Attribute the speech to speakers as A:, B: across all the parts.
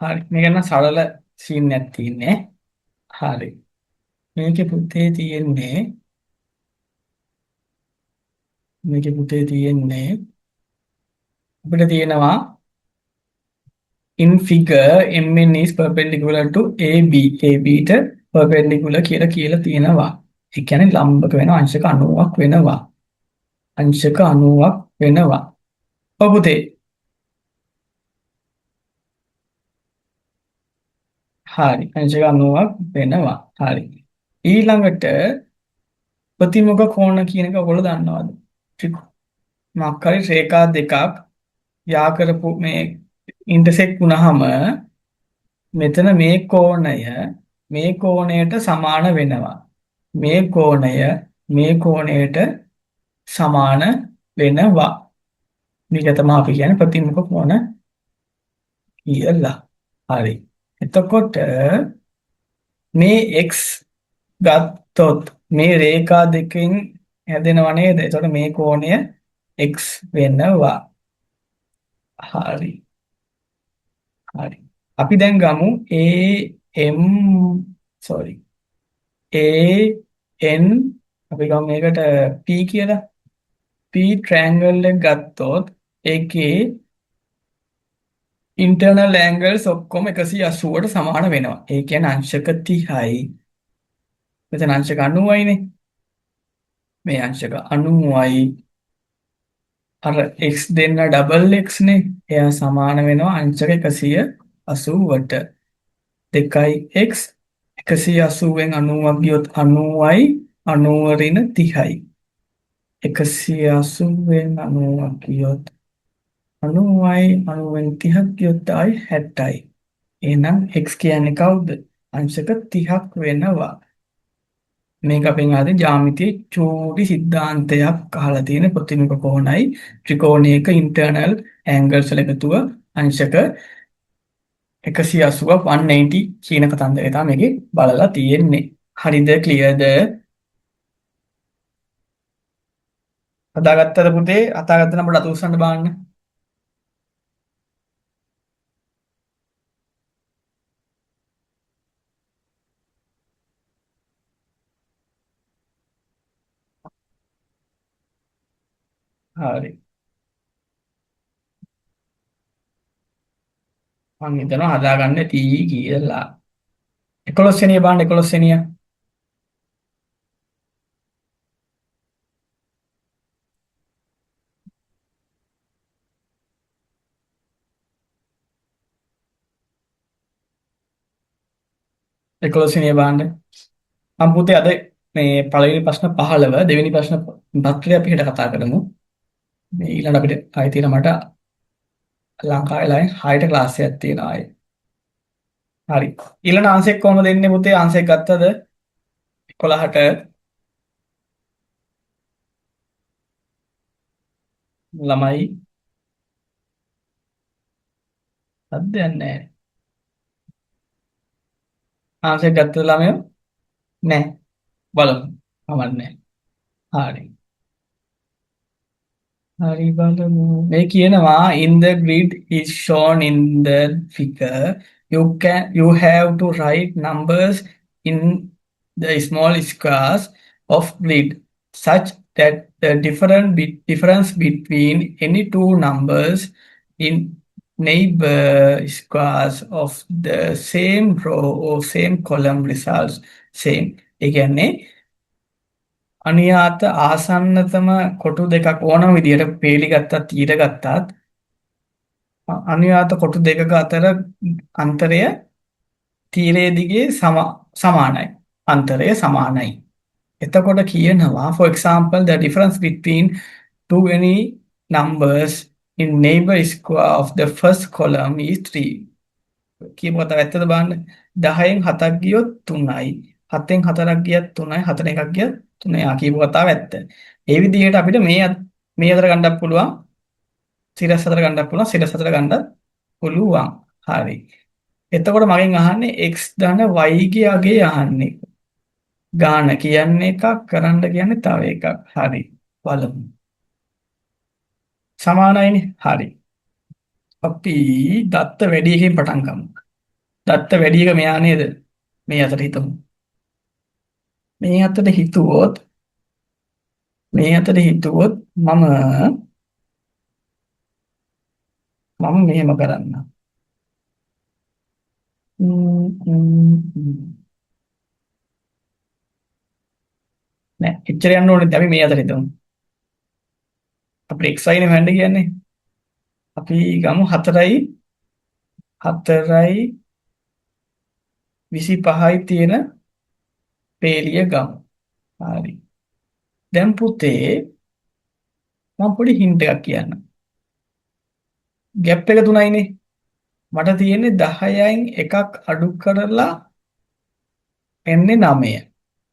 A: හරි. මේක නම් සරල සීන් එකක් තියෙන්නේ. හරි. මේකේ පුතේ තියෙන්නේ මේකේ පුතේ තියෙන්නේ අපිට තියෙනවා in figure MN is perpendicular to AB. AB ට perpendicular කියලා තියෙනවා. ඒ කියන්නේ ලම්බක වෙනවා අංශක 90ක් වෙනවා. අංශක 90ක් වෙනවා. ඔව් පුතේ. හරි. අංශක 90ක් වෙනවා. හරි. ඊළඟට ප්‍රතිමුඛ කෝණ කියන එක ඔයගොල්ලෝ දන්නවද? මොකක් හරි රේඛා දෙකක් යා කරපු මේ ඉන්ටර්සෙක්ට් වුණාම මෙතන මේ කෝණයට සමාන වෙනවා. මේ කෝණය මේ කෝණයට සමාන වෙනවා. මේක තමයි අපි කියන්නේ ප්‍රතිමුඛ කෝණ කියලා. හරි. එතකොට මේ x ගත්තොත් මේ රේඛා දෙකෙන් හැදෙනව නේද? එතකොට මේ කෝණය x වෙනවා. හරි. හරි. අපි දැන් ගමු AM sorry AN අපි ගමු මේකට P කියලා. P triangle එක ගත්තොත් ඒකේ internal angles ඔක්කොම 180ට සමාන වෙනවා. ඒ කියන්නේ අංශක 30යි. මෙතන අංශක 90යිනේ. මේ අංශක 90යි. අර x දෙන්න ඩබල් x නේ. එයා සමාන වෙනවා අංශක 180ට. 2x 180ෙන් 90ක් ගියොත් 90යි 90 ඍණ 30යි. 180ෙන් 90ක් ගියොත් 90යි 90ෙන් 30ක් ගියොත් ආයි 60යි. එහෙනම් x කියන්නේ කවුද? අංශක 30ක් වෙනවා. මේක අපෙන් ආදී ජ්‍යාමිතියේ චූටි සිද්ධාන්තයක් අහලා තියෙන ප්‍රතිමුඛ කෝණයි ත්‍රිකෝණයක ඉන්ටර්නල් ඇන්ගල්ස් වල එකතුව අංශක 180ක් 180 කියන කතන්දරය තමයි මේකේ බලලා තියෙන්නේ. හරිද? ක්ලියර්ද? හදාගත්තද පුතේ? හදාගත්ත නම් අපිට අත උස්සන්න බාන්න. හරි. මම හිතනවා හදාගන්න තී කියලා. 11 වෙනිය බාන්න 11 වෙනිය. එකොළොස්වෙනි බාන්න. මම පුතේ අද මේ පළවෙනි ප්‍රශ්න 15 දෙවෙනි ප්‍රශ්න පත්‍රය අපි හෙට කතා කරමු. මේ ඊළඟ අපිට ආයෙ තියෙන මට ලංකාවේ ලයින් 6ට ක්ලාස් එකක් තියෙනවා ආයෙ. හරි. ඊළඟ ආන්සර් කොහොමද දෙන්නේ පුතේ? ආන්සර් ගත්තද? 11ට ළමයි අධ්‍යයන් නැහැ. ආන්සර් ගත්තද ළමයෝ? නැහැ. බලමු. කමන්නේ. හරි. හරි බලමු. මේ කියනවා in the grid is shown in the figure you have to write numbers in the small squares of grid such that the difference between any two numbers in neighbor squares of the same row or same column results same. ඒ කියන්නේ අනියාත ආසන්නතම කොටු දෙකක් ඕනම විදියට පේලි ගත්තත් තීර ගත්තත් අනියාත කොටු දෙකක අතර අන්තරය තීරයේ දිගේ සමානයි. අන්තරය සමානයි. එතකොට කියනවා for example the difference between two any numbers in neighbor square of the first column is 3. කියමු කතාව ඇත්තද බලන්න. 10න් 7ක් ගියොත් 3යි. 7න් 4ක් ගියත් 3යි. 4න් එකක් ගියත් 3යි. කියපු කතාව ඇත්ත. ඒ විදිහට අපිට මේ අතර ගන්නත් පුළුවන්. සිරස් අතර ගන්නත් පුළුවන්. සිරස් අතර ගන්නත් පුළුවන්. හරි. එතකොට මගෙන් අහන්නේ x ධන y ගේ අගේ අහන්නේ. ගාන කියන්නේ එකක් කරන්න කියන්නේ තව එකක්. හරි. බලමු. සමානයිනේ. හරි. අපි දත්ත වැඩි එකකින් පටන් ගමු. දත්ත වැඩි එක මෙයා නේද? මේ අතට හිතමු. මේ අතට හිතුවොත් මම මෙහෙම කරන්න. නෑ එච්චර යන්න ඕනේ අපි මේ අතට හිතමු. අපිට xy නේ හොයන්න කියන්නේ. අපි ගමු 4යි 25යි තියෙන පේලිය ගමු. හරි. දැන් පුතේ මම පොඩි හින්ට් එකක් කියන්නම්. ગેප් එක 3යිනේ. මට තියෙන්නේ 10න් එකක් අඩු කරලා එන්නේ 9.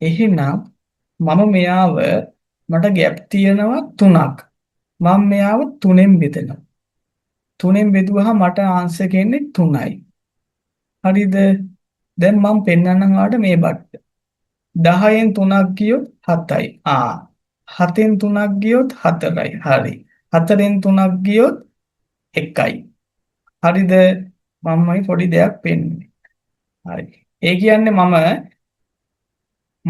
A: එහෙනම් මම මෙයාව මට ગેප් තියෙනවා 3ක්. මම මෙයාව 3ෙන් බෙදනවා. 3ෙන් බෙදුවහම මට ආන්සර් එක එන්නේ 3යි. හරිද? දැන් මම පෙන්නන්නම් ආට මේ බට්ට. 10න් 3ක් ගියොත් 7යි. 7න් 3ක් ගියොත් 4යි. හරි. 4න් 3ක් ගියොත් 1යි. හරිද? මමයි පොඩි දෙයක් පෙන්නුනේ. හරි. ඒ කියන්නේ මම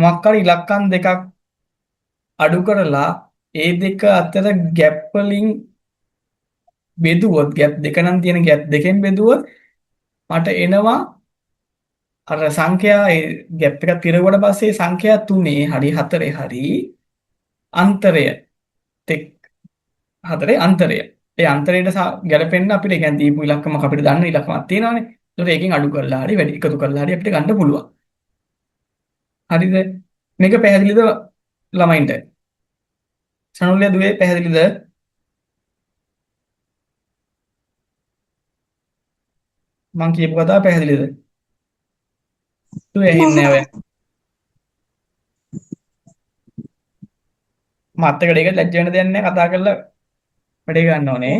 A: මොකක් හරි ඉලක්කම් දෙකක් අඩු කරලා ඒ දෙක අතර ગેප් වලින් බෙදුවොත් ગેප් දෙක නම් තියෙන ગેප් දෙකෙන් බෙදුවොත් මට එනවා අර සංඛ්‍යා ඒ ગેප් එකක් පිරුවට පස්සේ සංඛ්‍යා 3 හරි 4 හරි අන්තරය තෙක් 4 අන්තරය. ඒ අන්තරයට ගැලපෙන්න අපිට කියන්නේ දීපු ඉලක්කමක් අපිට දන්න ඉලක්කමක් තියෙනවානේ. ඒකට ඒකෙන් අඩු කරලා හරි වැඩි එකතු කරලා හරි අපිට ගන්න පුළුවන්. හරිද? මේක පැහැදිලිද ළමයින්ට? සනුල්‍ය දුවේ පැහැදිලිද? මං කියපු කතාව පැහැදිලිද? දුවේ ඇහෙන්නේ නැහැ ඔය. මාත් එක්ක දෙක ලැජ්ජ වෙන දෙයක් නැහැ කතා කරලා වැඩේ ගන්න ඕනේ.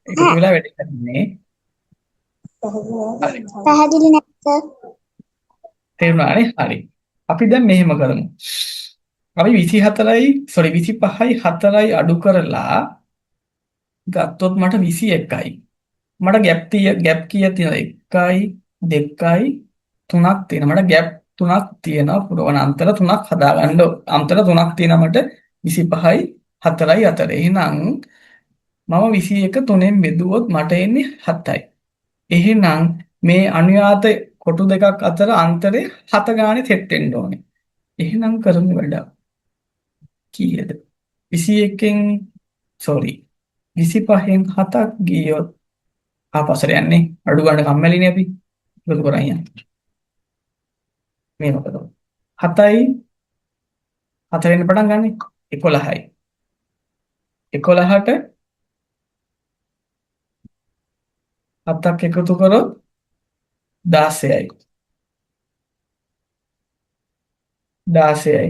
A: එකතු වෙලා වැඩේ කරන්නේ. හරි.
B: පැහැදිලි නැත්නම්
A: තේරුණානේ? හරි. අපි දැන් මෙහෙම කරමු. අපි 25යි 4යි අඩු කරලා ගත්තොත් මට 21යි. මට ગેප් කීයක් තියෙනවද? 1යි 2යි 3ක් තියෙනවා. මට ગેප් 3ක් තියෙනවා. පුරවන අන්තර 3ක් හදාගන්න අන්තර 3ක් තියෙනවා මට 25යි 4යි අතර. එහෙනම් මම 21 3ෙන් බෙදුවොත් මට එන්නේ 7යි. එහෙනම් මේ අනුයාත කොටු දෙකක් අතර අන්තරේ 7 ගානේ සෙට් වෙන්න ඕනේ. එහෙනම් කරමු වැඩ. කීයද? 21න් 25න් 7ක් ගියොත් ආපස්සට යන්නේ අඩු ගන්න කම්මැලිනේ අපි. එකතු කරන් යන්න. මේ මොකද? 7යි 4ෙන් පටන් ගන්න 11යි. 11ට 7ක් එකතු කරොත් 16යි. 16යි.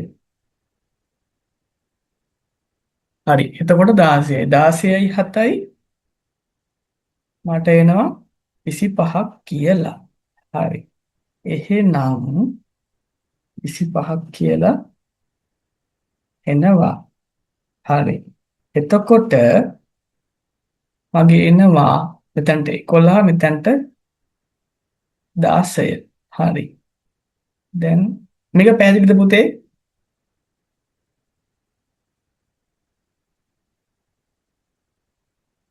A: හරි. එතකොට 16යි. 16යි 7යි මට එනවා 25ක් කියලා. හරි. එහෙනම් 25ක් කියලා එනවා. හරි. එතකොට මගේ එනවා මෙතනට 11 මෙතනට 16. හරි. දැන් මේක පැහැදිලිද පුතේ?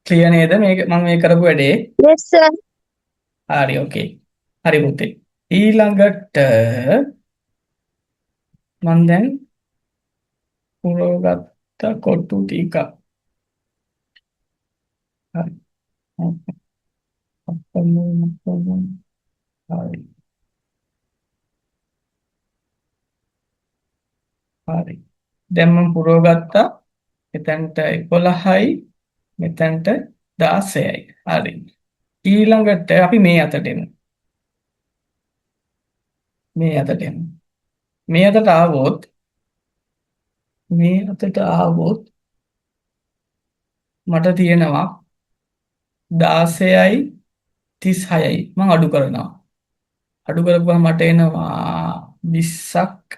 A: ක්ලියර් නේද මේක මම මේ කරපු වැඩේ?
B: yes sir
A: හරි ඕකේ. හරි පුතේ. ඊළඟට මම දැන් පුරවගත්ත කොටු ටික. හරි. හරි. හරි. දැන් මම පුරවගත්තා මෙතනට 11යි මෙතනට 16යි. හරි. ඊළඟට අපි මේ අතට එමු. මේ අතට එමු. මේ අතට ආවොත් මට තියෙනවා 16යි 36යි මම අඩු කරනවා. අඩු කරපුවම මට එනවා 20ක්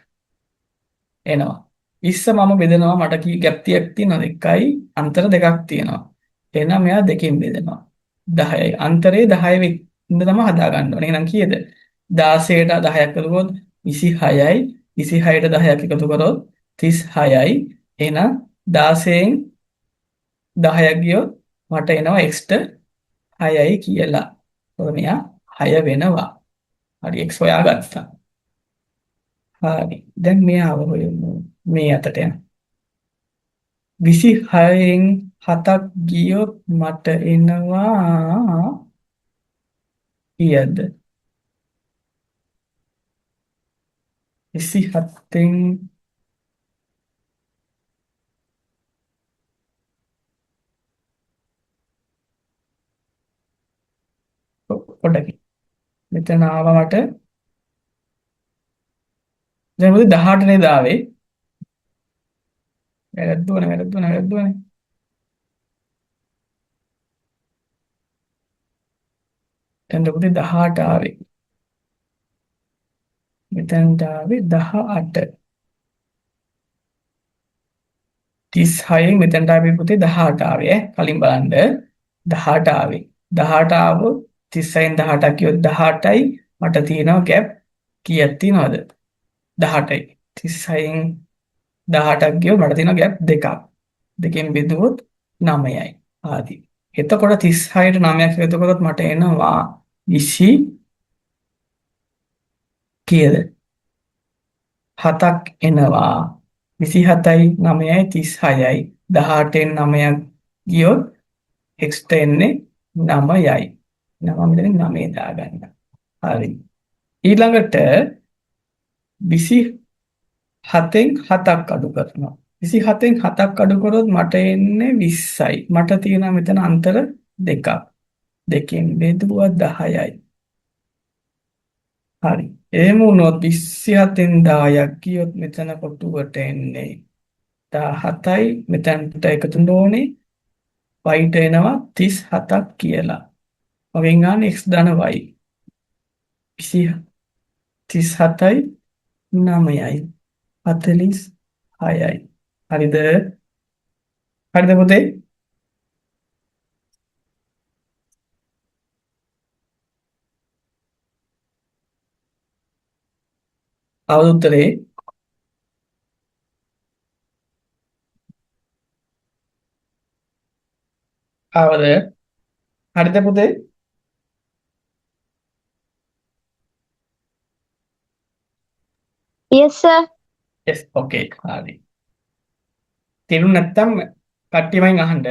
A: එනවා. 20 මම බෙදනවා මට කී ગેප් තියක් තියෙනවද? 1යි අන්තර දෙකක් තියෙනවා. එහෙනම් මෙයා දෙකෙන් බෙදෙනවා. 10යි. අන්තරේ 10 ඉඳ තමයි හදාගන්න ඕනේ. එහෙනම් කීයද? 16ට 10ක් එකතු කරොත් 26යි. 26ට 10ක් එකතු කරොත් 36යි. එහෙනම් 16න් 10ක් ගියොත් මට එනවා x ට 6යි කියලා. එතකොට මෙයා 6 වෙනවා. හරි x හොයාගත්තා. හරි. දැන් මෙයාව හොයමු. මේ අතට යන. 26න් 7ක් ගියොත් මට එනවා කීයද? 27න් පොඩ්ඩක් මෙතන ආවා මට. දැන් මොකද 18 නේද ආවේ? වැරද්දුවනේ. දැන් මොකද 18 ආවේ? මෙතනට ආවේ 18. 36න් මෙතනට ආවේ පුතේ 18 ආවේ ඈ. කලින් බලන්න 18 ආවේ. 18 ආවොත් 36න් 18ක් කියොත් 18යි. මට තියෙනවා ગેප් කීයක් තියෙනවද? 18යි. 36න් 18ක් ගියොත් මට තියෙනවා ગેප් දෙකක්. දෙකෙන් බෙදුවොත් 9යි. ආදි. එතකොට 36ට 9ක් එකතු කරොත් මට එනවා 20 කීයද? 7ක් එනවා. 27යි 9යි 36යි. 18න් 9ක් ගියොත් x ට එන්නේ 9යි. 9 මෙතන 9 දාගන්න. හරි. ඊළඟට 27න් 7ක් අඩු කරනවා. 27න් 7ක් අඩු කරොත් මට එන්නේ 20යි. මට තියෙනවා මෙතන අන්තර දෙකක්. දෙකෙන් බෙදුවා 10යි. හරි. එහෙම වුණොත් 27න් 10ක් ගියොත් මෙතන කොටුවට එන්නේ 17යි. මෙතනට එකතු නොනේ y ට එනවා 37ක් කියලා. මගෙන් ගන්න x ධන y 37යි 9යි 46යි. හරිද? හරිද පුතේ? අවුත් උත්තරේ ආවද? හරිද පුතේ?
B: Yes, sir.
A: yes okay හරි. තේරුම් නැත්තම් කට්ටියමෙන් අහන්න.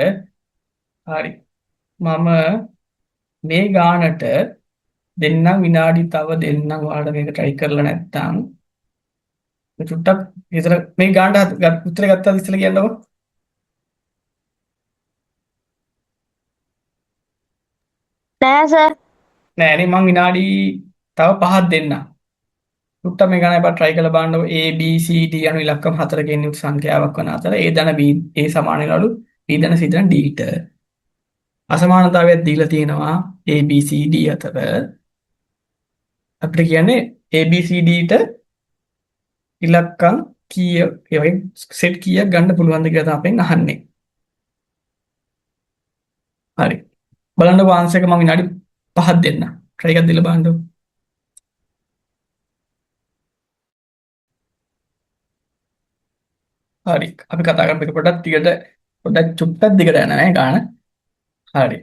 A: හරි. මම මේ ගානට දෙන්නම් විනාඩි තව දෙන්නම් ඔයාලට මේක try කරලා නැත්තම් චුට්ටක් විතර මේ ගානට උත්තර ගත්තාද ඉස්සෙල්ලා කියන්නකො.
B: නෑ සර්.
A: නෑනේ මං විනාඩි තව 5ක් දෙන්නම්. චුට්ටක් මේ ගාන එකපාර try කරලා බලන්නකො. A B C D යන ඉලක්කම් හතරකින් යුත් සංඛ්‍යාවක් වන අතර A ධන B A සමාන වෙනවලු B ධන C ධන D ට. අසමානතාවයක් දීලා තියෙනවා A B C D අතර. අපිට කියන්නේ A B C D ට ඉලක්කම් කීය ඒ වගේ සෙට් කීයක් ගන්න පුළුවන්ද කියලා තමයි අපෙන් අහන්නේ. හරි. බලන්නකො ආන්සර් එක මම විනාඩි 5ක් දෙන්න. try එකක් දීලා බලන්නකො. හරි. අපි කතා කරමු මේක පොඩ්ඩක් චුට්ටක් දිගට යන නෑ ගාන. හරි.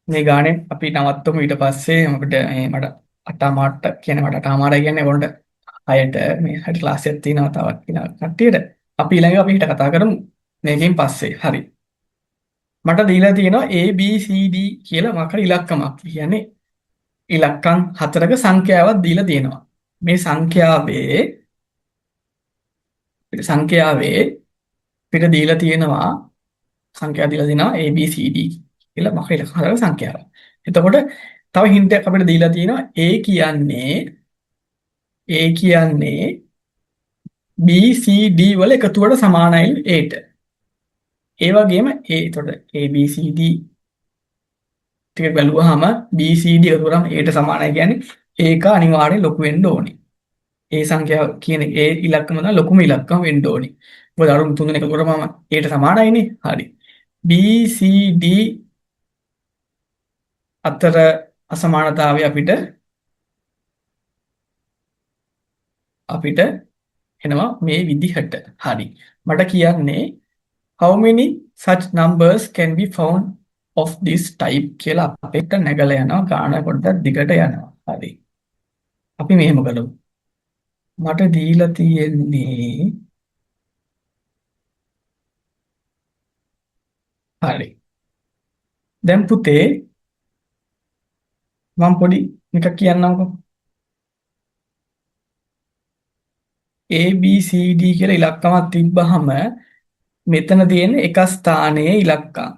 A: මේ ගානේ අපි නවත්තමු ඊට පස්සේ අපිට මට අටමාට කියන්නේ මට අටමාරයි කියන්නේ ඔයගොල්ලන්ට 6ට මේ හරි ක්ලාස් එකක් තියෙනවා තවත් කියලා කට්ටියට. අපි ඊළඟ අපි හිට කතා කරමු මේකෙන් පස්සේ. හරි. මට දීලා තියෙනවා A B C D කියලා මොකක් හරි ඉලක්කමක්. කියන්නේ ඉලක්කම් හතරක සංඛ්‍යාවක් දීලා තියෙනවා. මේ සංඛ්‍යාවේ පිට දීලා තියෙනවා සංඛ්‍යා දීලා තියෙනවා A B C D කියලා මොකක් හරි ඉලක්කම් හතරක සංඛ්‍යාවක්. එතකොට තව හින්ට් එකක් අපිට දීලා තියෙනවා A කියන්නේ B C D වල එකතුවට සමානයි A ට. ඒ වගේම එතකොට A B C D ටික බැලුවාම B C D එකතු කරාම A ට සමානයි කියන්නේ ඒක අනිවාර්යෙන් ලොකු වෙන්න ඕනේ. ඒ සංඛ්‍යාව කියන ඒ ඉලක්කම තමයි ලොකුම ඉලක්කම වෙන්න ඕනේ. මොකද අරුන් තුන් දෙනෙක් එකතු කරාම A ට සමානයිනේ. හරි. B C D අතර අසමානතාවය අපිට එනවා මේ විදිහට. හරි. මට කියන්නේ how many such numbers can be found of this type කියලා අපිට නැගලා යනවා. ගාන පොඩ්ඩක් දිගට යනවා. හරි. අපි මෙහෙම කරමු. මට දීලා තියෙන්නේ හරි. දැන් පුතේ මම පොඩි එකක් කියන්නම්කෝ. A B C D කියලා ඉලක්කමක් තිබ්බහම මෙතන තියෙන එක ස්ථානයේ ඉලක්කම්.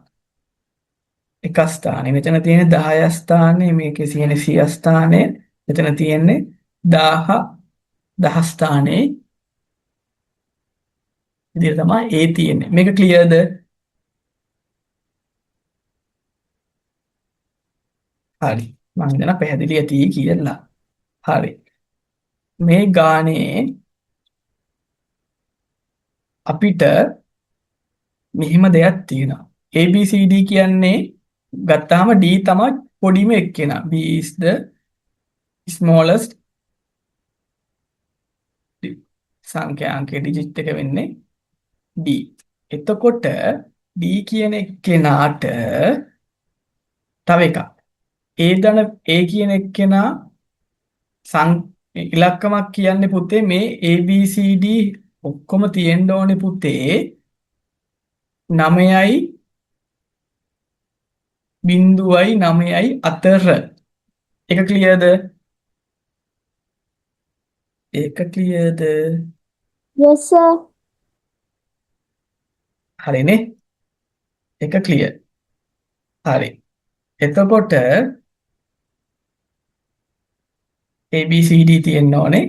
A: එක ස්ථානයේ මෙතන තියෙන 10 ස්ථානයේ මේකේ තියෙන 100 ස්ථානයේ මෙතන තියෙන්නේ 10 ස්ථානයේ විදිහට තමයි A තියෙන්නේ. මේක ක්ලියර්ද? හරි. මම හිතනවා පැහැදිලි ඇති කියලා. හරි. මේ ගානේ අපිට මෙහිම දෙයක් තියෙනවා. A B C D කියන්නේ ගත්තාම D තමයි පොඩිම එක්කෙනා. B is the smallest සංඛ්‍යාංකයේ ඩිජිට් එක වෙන්නේ D. එතකොට D කියන එක්කෙනාට තව එකක්. A කියන එක්කෙනා ඉලක්කමක් කියන්නේ පුතේ මේ A B C D ඔක්කොම තියෙන්න ඕනේ පුතේ 9යි 0.9යි අතර. ඒක ක්ලියර්ද? ඒක ක්ලියර්ද?
B: Yes, sir.
A: හරිනේ. ඒක ක්ලියර්. හරි. එතකොට ABCD තියෙන්න ඕනේ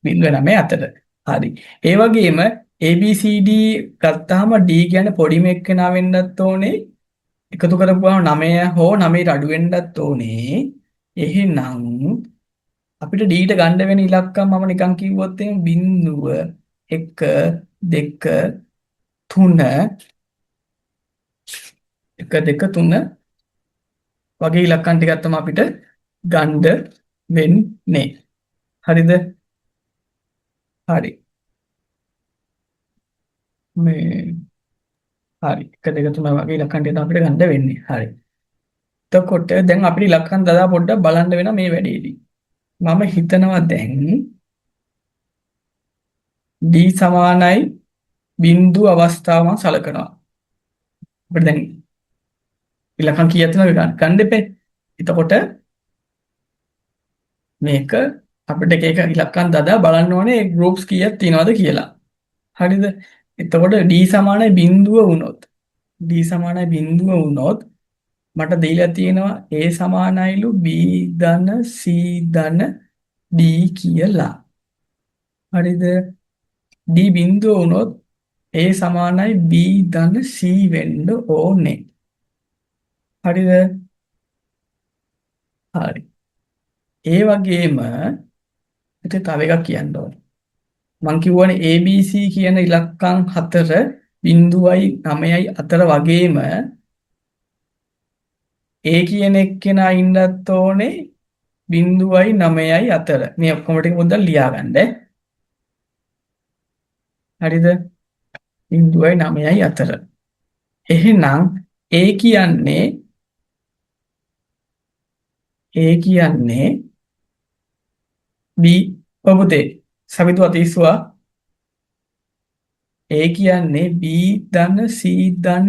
A: 0.9 අතර. හරි. ඒ වගේම ABCD ගත්තාම D කියන්නේ පොඩිම එක්කෙනා වෙන්නත් ඕනේ. එකතු කරපුවාම 9 හෝ 9ට අඩු වෙන්නත් ඕනේ. එහෙනම් අපිට D ට ගන්න වෙන ඉලක්කම් මම නිකන් කිව්වොත් එහෙනම් 0 1 2 3 1 2 3 වගේ ඉලක්කම් ටිකක් තමයි අපිට ගන්න වෙන්නේ. හරිද? හරි. මේ හරි 1 2 3 වගේ ඉලක්කම් ටික තමයි අපිට ගන්න වෙන්නේ. හරි. එතකොට දැන් අපිට ඉලක්කම් දදා පොඩ්ඩක් බලන්න වෙන මේ වැඩේදී. මම හිතනවා දැන් D සමානයි බිංදු අවස්ථාව මම සලකනවා. අපිට දැන් ඉලක්කම් කීයක් තියෙනවද ගන්න දෙපේ. එතකොට මේක අපිට එක එක ඉලක්කම් දදා බලන්න ඕනේ ඒ ගෲප්ස් කීයක් තියෙනවද කියලා. හරිද? එතකොට D සමානයි බිංදුව වුණොත් මට දීලා තියෙනවා A සමානයිලු B ධන C ධන D කියලා. හරිද? D බිංදුව වුණොත් A සමානයි B ධන C වෙන්න ඕනේ. හරිද? හරි. ඒ වගේම ඉතින් තව එකක් කියන්න ඕනේ. මං කිව්වනේ ABC කියන ඉලක්කම් 4 බිංදුවයි 9යි අතර වගේම A කියන එක්කෙනා ඉන්නත් ඕනේ බිංදුවයි 9යි අතර. මේ ඔක්කොම ටික පොඩ්ඩක් ලියාගන්න. හරිද? බිංදුවයි 9යි අතර. එහෙනම් A කියන්නේ B ඔබතේ සමිතු අතීසුවා A කියන්නේ B ධන C ධන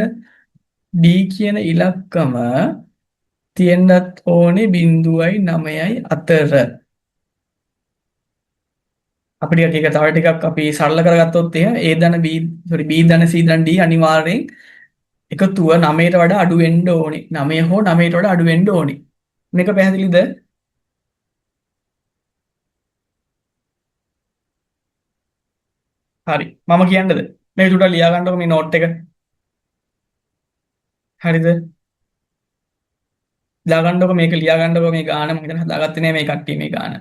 A: D කියන ඉලක්කම තියෙන්නත් ඕනේ බිංදුවයි 9යි අතර. අපිට ටික තව ටිකක් අපි සරල කරගත්තොත් එහෙම A ධන B B ධන C ධන D අනිවාර්යෙන් එකතුව 9ට වඩා අඩු වෙන්න ඕනේ. 9 හෝ 9ට වඩා අඩු වෙන්න ඕනේ. මේක පැහැදිලිද? හරි. මම කියන්නද? මේ චුට්ටක් ලියා ගන්නකො මේ නෝට් එක. හරිද? දාගන්නකො මේක ලියා ගන්නකො මේ ගාන මම හිතන හදාගත්තේ නෑ මේ කට්ටිය මේ ගාන.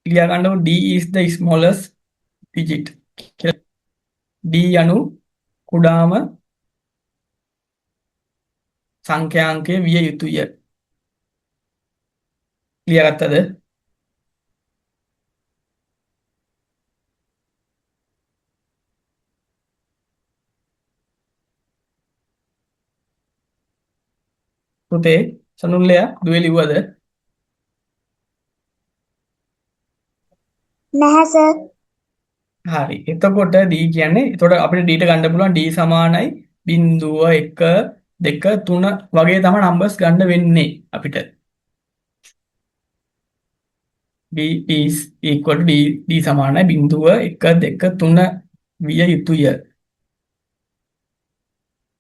A: ලියා ගන්නකො D is the smallest digit. D යනු කුඩාම සංඛ්‍යාංකය විය යුතුය. ලියාගත්තද? පුතේ සනුල්ලයා දුවේ ලිව්වද?
B: නැහැ සර්.
A: හරි. එතකොට D කියන්නේ එතකොට අපිට D ට ගන්න පුළුවන් D සමානයි 0 1 2 3 වගේ තමයි නම්බර්ස් ගන්න වෙන්නේ අපිට. B is equal to D සමානයි 0 1 2 3 විය යුතුය.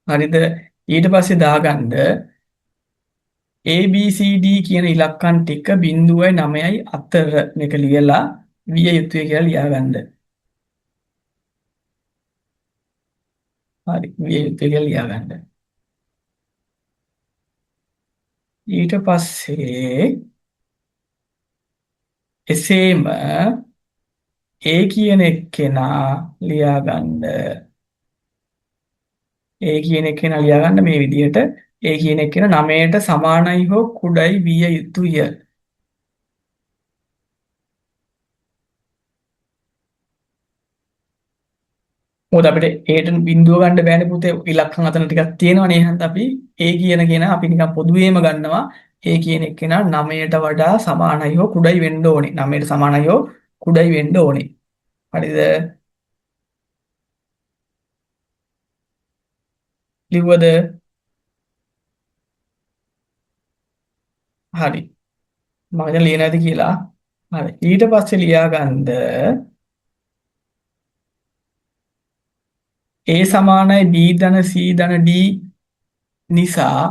A: හරිද? ඊට පස්සේ දාගන්න ABCD කියන ඉලක්කම් ටික 0යි 9යි අතර මේක ලියලා විය යුතුය කියලා ලියාගන්න. හරි. විය යුතුය කියලා ලියාගන්න. ඊට පස්සේ එසේම A කියන එක්කෙනා ලියාගන්න. A කියන එක්කෙනා ලියාගන්න මේ විදිහට A කියන එක්කෙනා 9ට සමානයි හෝ කුඩයි විය යුතුය. මොකද අපිට Aට බිඳුව ගන්න බෑනේ පුතේ ඉලක්කම් අතන ටිකක් තියෙනවනේ. එහෙනම් අපි A කියන කෙනා අපි නිකන් පොදුවේම ගන්නවා. A කියන එක්කෙනා 9ට වඩා සමානයි හෝ කුඩයි වෙන්න ඕනේ. 9ට සමානයි හෝ කුඩයි වෙන්න ඕනේ. හරිද? ලිව්වද? හරි. මම දැන් ලියන ඇති කියලා. හරි. ඊට පස්සේ ලියාගන්න A සමානයි B ධන C ධන D නිසා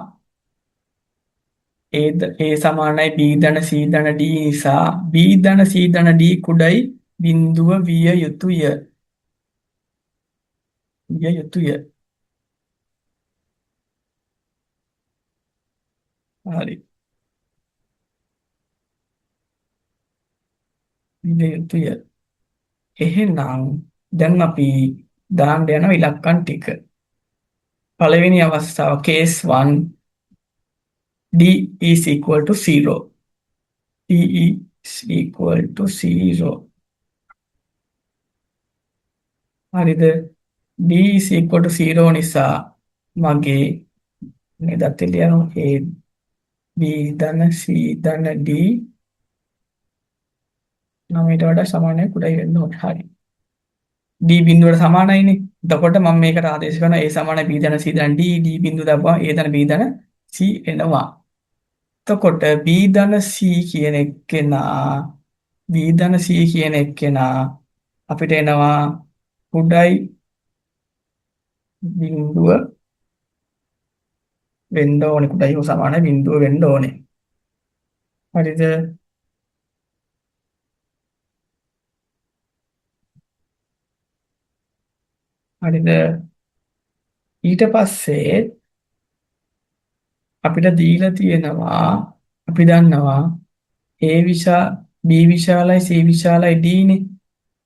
A: A සමානයි B ධන C ධන D නිසා B ධන C ධන D කුඩයි බිඳුව විය යුතුය. විය යුතුය. හරි. විය යුතුය. එහෙනම් දැන් අපි දාන්න යන ඉලක්කම් ටික. පළවෙනි අවස්ථාව case 1 D is equal to 0. D is equal to 0. හරිද? D is equal to 0 නිසා මගේ මේ දත්තේ ලියනවා A B ධන C ධන D 9ට වඩා සමානයි කුඩයි වෙන්න ඕනේ. හරි. D බිඳුවට සමානයිනේ. එතකොට මම මේකට ආදේශ කරනවා A සමානයි B ධන C ධන D D බිඳුව දක්වා A ධන B ධන C එනවා. එතකොට B ධන C කියන එක්කෙනා අපිට එනවා කුඩයි බිඳුව වෙන්න ඕනේ. කුඩයි හෝ සමානයි බිඳුව වෙන්න ඕනේ. හරිද? හරිද? ඊට පස්සේ අපිට දීලා තියෙනවා අපි දන්නවා A විශා B විශාලයි C විශාලයි D නේ.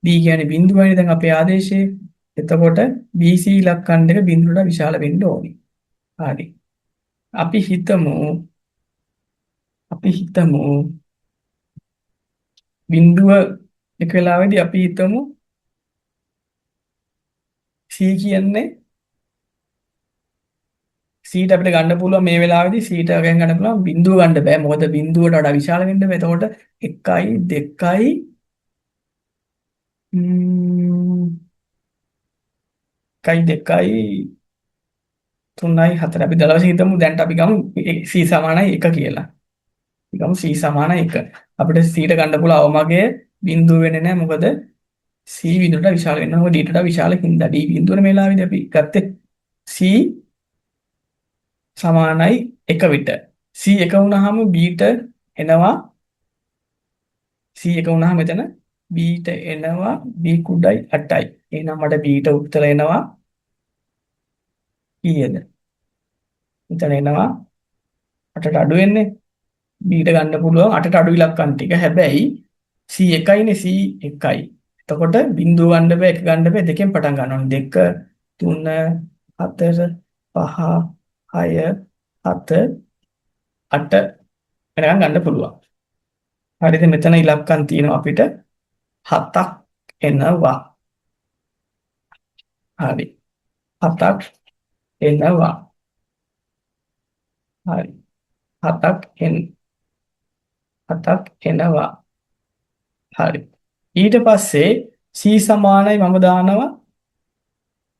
A: D කියන්නේ බිඳුවයිනේ දැන් අපේ ආදේශයේ. එතකොට BC ඉලක්කම් දෙක බිඳුවට විශාල වෙන්න ඕනේ. හරි. අපි හිතමු බිඳුව එක වෙලාවෙදී අපි හිතමු C කියන්නේ C ට අපිට ගන්න පුළුවන් මේ වෙලාවේදී C ට ගන්න පුළුවන් බිඳුව ගන්න බෑ. මොකද බිඳුවට වඩා විශාල වෙන්න බෑ. එතකොට 1යි 2යි 2යි 3යි 4යි අපි දලවසින් හිතමු. දැන් අපි ගමු C සමානයි 1 කියලා. අපි ගමු C සමානයි 1. අපිට C ට ගන්න පුළුවන් අවමගය බිඳුව වෙන්නේ නැහැ. මොකද C බිඳුවට විශාල වෙනවා. මොකද D ට වඩා විශාල හින්දා D බිඳුවනේ මේ වෙලාවේදී අපි ගත්තේ C සමානයි 1 විට. C 1 වුණාම B ට එනවා C 1 වුණාම එතන B ට එනවා B කුඩයි 8යි. එහෙනම් මට B ට උත්තර එනවා කීයද? එතන එනවා 8ට අඩු වෙන්නේ. B ට ගන්න පුළුවන් 8ට අඩු ඉලක්කම් ටික. හැබැයි C 1යිනේ C 1යි. එතකොට බිඳුව ගන්න බෑ 1 ගන්න බෑ දෙකෙන් පටන් ගන්න ඕනේ. 2 3 4 5 6 7 8 වෙනකන් ගන්න පුළුවන්. හරිද? මෙතන ඉලක්කම් තියෙනවා අපිට 7ක් එනවා. හරි. 7ක් එනවා. හරි. 7ක් එනවා. හරි. ඊට පස්සේ C සමානයි මම දානවා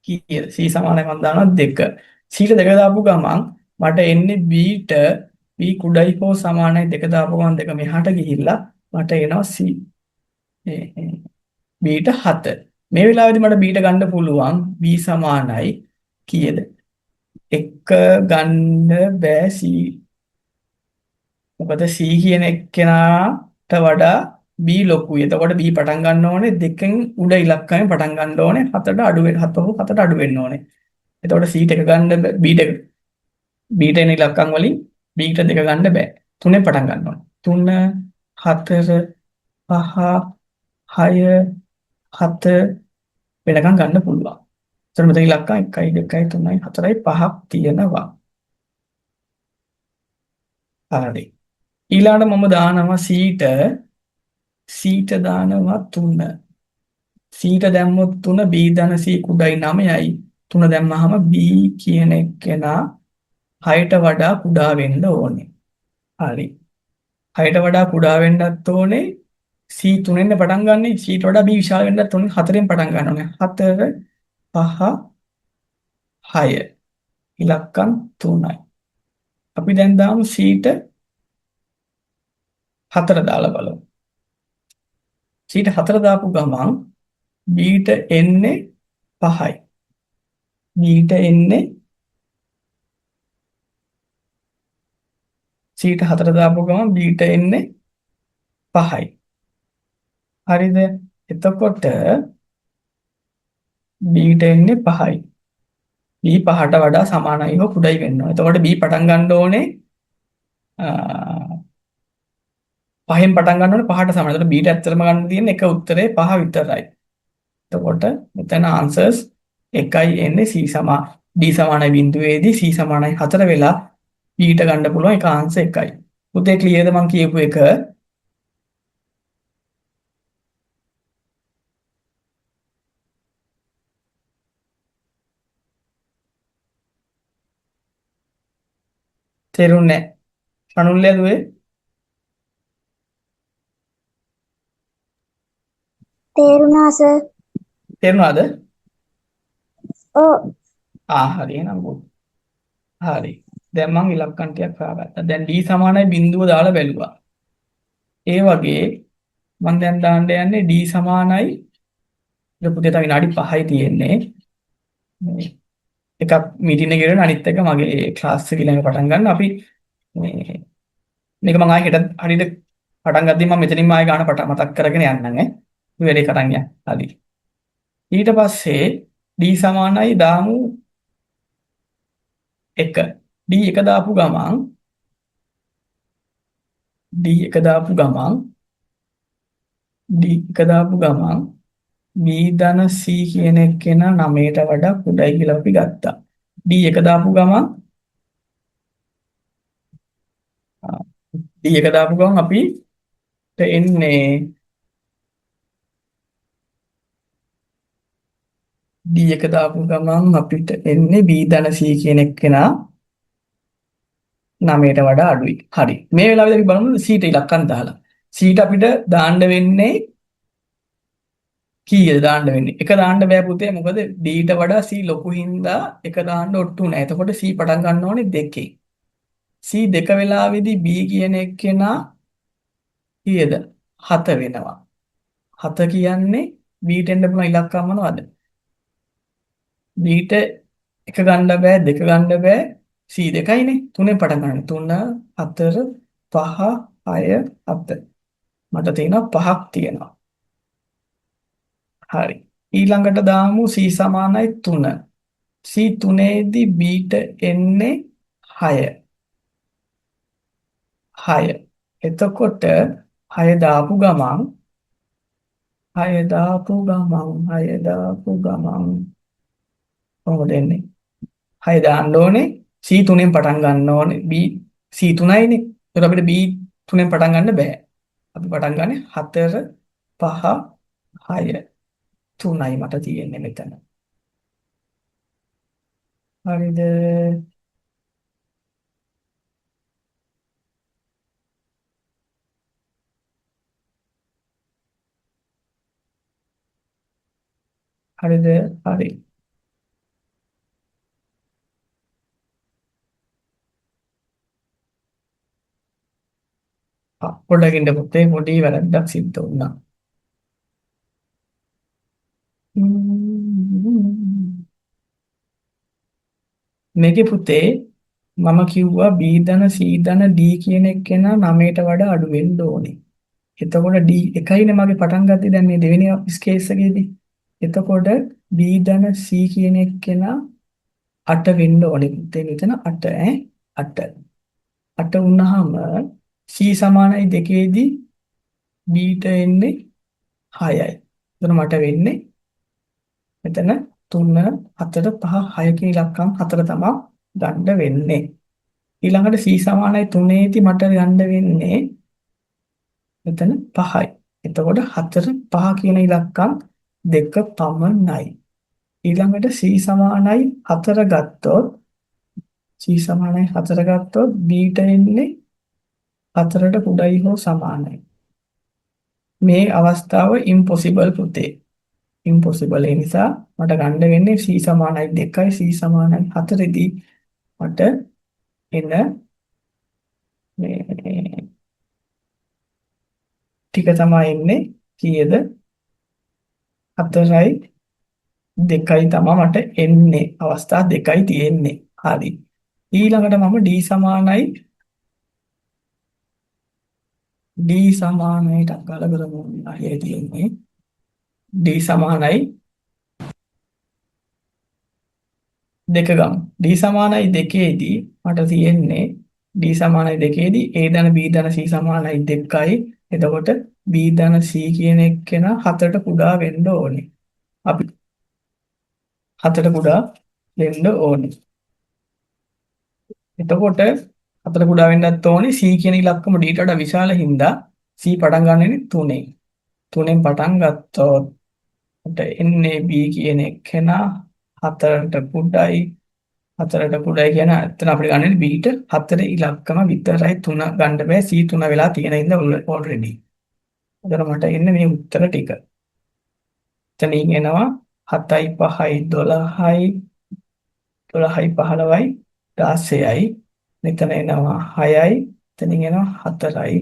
A: කීයද? C සමානයි මම දානවා 2. C ට 2 දාපු ගමන් මට එන්නේ B ට B කුඩයි හෝ සමානයි 2 දාපු ගමන් 2 මෙහාට ගිහිල්ලා මට එනවා C B ට 7. මේ වෙලාවේදී මට B ට ගන්න පුළුවන් B සමානයි කීයද? 1 ගන්න බෑ C. මොකද C කියන එක්කෙනාට වඩා B ලොකුයි. එතකොට B පටන් ගන්න ඕනේ 2කින් උඩ ඉලක්කයෙන් පටන් ගන්න ඕනේ 7ට අඩු වෙන්න 7ට අඩු වෙන්න ඕනේ. එතකොට C එක ගන්න B ට එන ඉලක්කම් වලින් B ට 2 ගන්න බෑ. 3ෙන් පටන් ගන්න ඕනේ. 3 4 5 6 7 වෙනකන් ගන්න පුළුවන්. එතකොට මෙතන ඉලක්කම් 1 2 3 4 5ක් තියෙනවා. හරි. ඊළඟට මම දානවා C ට දානවා 3. C ට දැම්මොත් 3 B ධන C කුඩයි 9යි. 3 දැම්මහම B කියන එක්කෙනා 6ට වඩා කුඩා වෙන්න ඕනේ. හරි. 6ට වඩා කුඩා වෙන්නත් ඕනේ. C 3ෙන් පටන් ගන්නෙ. C ට වඩා B විශාල වෙන්නත් ඕනේ. 4ෙන් පටන් ගන්න ඕනේ. 4 5 6 ඉලක්කම් 3යි. අපි දැන් දාමු C ට 4 දාලා බලමු. C ට 4 දාපු ගමන් B ට එන්නේ 5යි. B ට එන්නේ C ට 4 දාපු ගමන් B ට එන්නේ 5යි. හරිද? එතකොට B ට එන්නේ 5යි. B 5ට වඩා සමානයි හෝ කුඩයි වෙන්න ඕනේ. එතකොට B පටන් ගන්න ඕනේ 5න් පටන් ගන්න ඕනේ 5ට සමානයි. එතකොට B ට ඇත්තටම ගන්න තියෙන එක උත්තරේ 5 විතරයි. එතකොට මෙතන ආන්සර්ස් 1යි එන්නේ D සමානයි බිඳුවේදී C සමානයි 4 වෙලා B ට ගන්න පුළුවන් එක ආන්සර් 1යි. පුතේ ක්ලියර්ද මම කියපු එක? තේරුණේ නැහැ. අනුල්ලේ දුවේ
B: තේරුණා සර්.
A: තේරුණාද?
B: ඔව්.
A: හරි එහෙනම් ගුඩ්. හරි. දැන් මම ඉලක්කම් ටිකක් හොයාගත්තා. දැන් D සමානයි බිඳුව දාලා බැලුවා. ඒ වගේ මම දැන් දාන්න යන්නේ D සමානයි පුතේ තව විනාඩි 5යි තියෙන්නේ. එකක් මීටින් එකේ කරන අනිත් එක මගේ ක්ලාස් එකේ ළඟ පටන් ගන්න. අපි මේක මම ආයෙ හෙට හරියට පටන් ගද්දී මම මෙතනින්ම ආයෙ ගන්න මතක් කරගෙන යන්නම් ඈ. මේ වැඩේ කරන් යන්න. හරි. ඊට පස්සේ D සමානයි දාමු 1. D 1 දාපු ගමන් D 1 දාපු ගමන් B ධන C කියන එක්කෙනා 9ට වඩා කුඩයි කියලා අපි ගත්තා. D 1 දාපු ගමන් අපිට එන්නේ D 1 දාපු ගමන් අපිට එන්නේ B ධන C කියන එක්කෙනා 9ට වඩා අඩුයි. හරි. මේ වෙලාවේදී අපි බලමු C ට ඉලක්කම් දාලා. C ට අපිට දාන්න වෙන්නේ කීයද දාන්න වෙන්නේ? 1 දාන්න බෑ පුතේ. මොකද D ට වඩා C ලොකු හින්දා 1 දාන්න ඔට්ටු නෑ. එතකොට C පටන් ගන්න ඕනේ 2කින්. C 2 වෙලාවේදී B කියන එක්කෙනා කීයද? 7 වෙනවා. 7 කියන්නේ B ට එන්න පුළුවන් ඉලක්කම් මොනවද? B ට 1 ගන්න බෑ, 2 ගන්න බෑ. C 2යිනේ. 3ෙන් පටන් ගන්න. 3 4 5 6 7. මට තියෙනවා 5ක් තියෙනවා. හරි. ඊළඟට දාමු C සමානයි 3. C 3ේදී B ට එන්නේ 6. 6. එතකොට 6 දාපු ගමන් කොහොමද එන්නේ? 6 දාන්න ඕනේ. C 3ෙන් පටන් ගන්න ඕනේ. C 3යිනේ. ඒකට අපිට B 3ෙන් පටන් ගන්න බෑ. අපි පටන් ගන්නේ 4 5 6 3යි මට තියෙන්නේ මෙතන. හරිද? හරිද? හරි. පොඩ්ඩක් ඉන්න පුතේ පොඩි වැරද්දක් සිද්ධ වුණා. මේකේ පුතේ මම කිව්වා B ධන C ධන D කියන එක්කෙනා 9ට වඩා අඩු වෙන්න ඕනේ. එතකොට D එකයිනේ මගේ පටන් ගත්තේ දැන් මේ දෙවෙනි ස්කේස් එකේදී. එතකොට B ධන C කියන එක්කෙනා 8 වෙන්න ඕනේ පුතේ මෙතන 8 8 8 වුණාම C සමානයි 2ේදී B ට එන්නේ 6යි. එතන මට වෙන්නේ මෙතන 3 4 5 6 කියන ඉලක්කම් 4 තමයි ගන්න වෙන්නේ. ඊළඟට C සමානයි 3ේදී මට ගන්න වෙන්නේ මෙතන 5යි. එතකොට 4 5 කියන ඉලක්කම් 2 පමණයි. ඊළඟට C සමානයි 4 ගත්තොත් C සමානයි 4 ගත්තොත් B ට එන්නේ 4ට කුඩයි හෝ සමානයි. මේ අවස්ථාව impossible පුතේ. impossible ඒ නිසා මට ගන්න වෙන්නේ C සමානයි 2යි C සමානයි 4දී මට එන මේ ටික තමයි එන්නේ කීයද 4යි 2යි තමයි මට එන්නේ අවස්ථා දෙකයි තියෙන්නේ. හරි. ඊළඟට මම D සමානයි ටක් ගාලා කරමු. හරියයි තියෙන්නේ. D සමානයි දෙක ගමු. D සමානයි 2ේදී මට තියෙන්නේ D සමානයි 2ේදී A ධන B ධන C සමානයි 2යි. එතකොට B ධන C කියන එක්කෙනා 4ට කුඩා වෙන්න ඕනේ. අපි 4ට කුඩා වෙන්න ඕනේ. එතකොට 4ට කුඩා වෙන්නත් ඕනේ C කියන ඉලක්කම D ට වඩා විශාල හින්දා C පටන් ගන්නෙ 3ෙන්. 3ෙන් පටන් ගත්තොත් මට එන්නේ B කියන එක්කෙනා 4ට කුඩායි 4ට කුඩායි කියන එතන අපිට ගන්න B ට 4 ඉලක්කම විතරයි 3 ගන්න බෑ C 3 වෙලා තියෙන ඉඳ ඔල්රෙඩි. එතන මට එන්නේ මේ උත්තර ටික. එතනින් එනවා 7යි 5යි 12යි 12යි 15යි 16යි මෙතන එනවා 6යි එතනින් එනවා 4යි